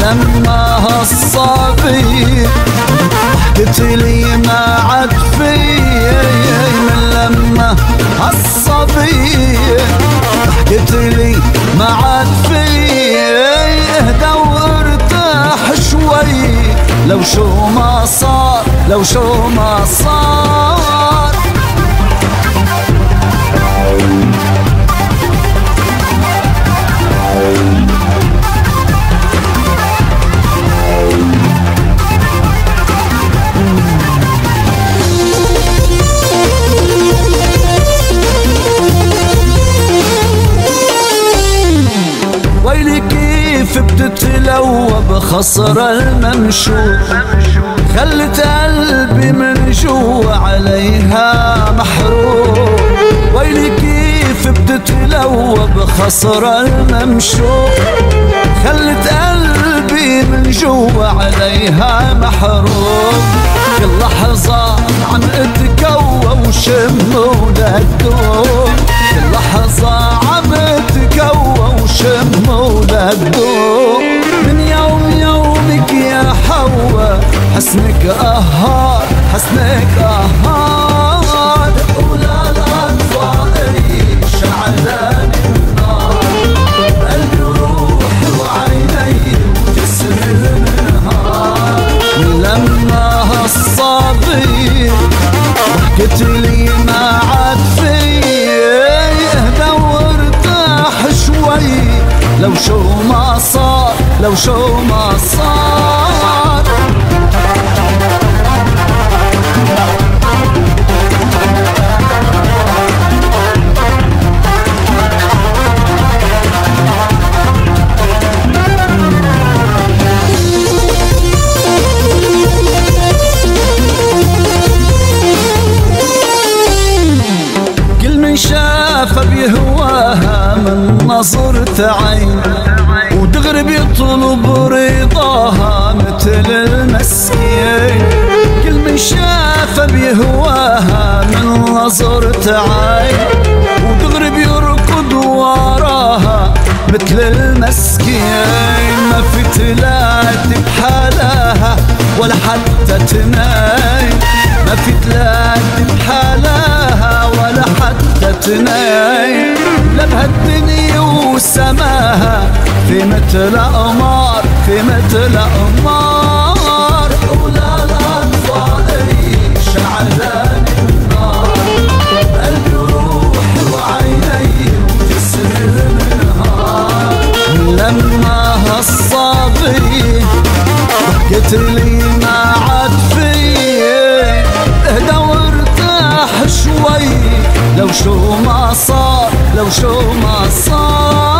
لما هالصبي حكت لي ما عاد في، من لما هالصبي حكت لي ما عاد في، اهدى وارتاح شوي لو شو ما صار، لو شو ما صار. ويلي كيف بتتلوى بخصر الممشوق، خلت قلبي من جوا عليها محروق. ويلي كيف بتتلوى بخصر الممشوق، خلت قلبي من جوا عليها محروق. كل لحظة عم اتكوى وشم ولدوق، كل لحظة عم اتكوى وشم ولدوق. من يوم يومك يا حوا حسنك قهار، حسنك قهار. أولى الأطفال شعلان النار، قلبي وروحي وعيني وجسمي النهار. لما هالصبي حكت لي ما عاد في، اهدى وارتاح شوي لو شو ما صار، لو شو ما صار. كل من شافها بيهواها من نظرة عين، ودغري بيطلب رضاها مثل المسكين. كل من شافها بيهواها من نظرة عين، ودغري بيركض وراها مثل المسكين. ما في تلات بحالها ولا حتى تنين، ما في تلات بحالها ولا حتى تنين. لا بهالدنيا وسماها في مثل قمر، في مثل قمر. أولى الأطفال شعلان النار، قلبي وروحي وعيني وجسمي النهار. لما هالصبي حكت لي ما عاد في، اهدى وارتاح شوي لو شو ما صار، لو شو ما صار.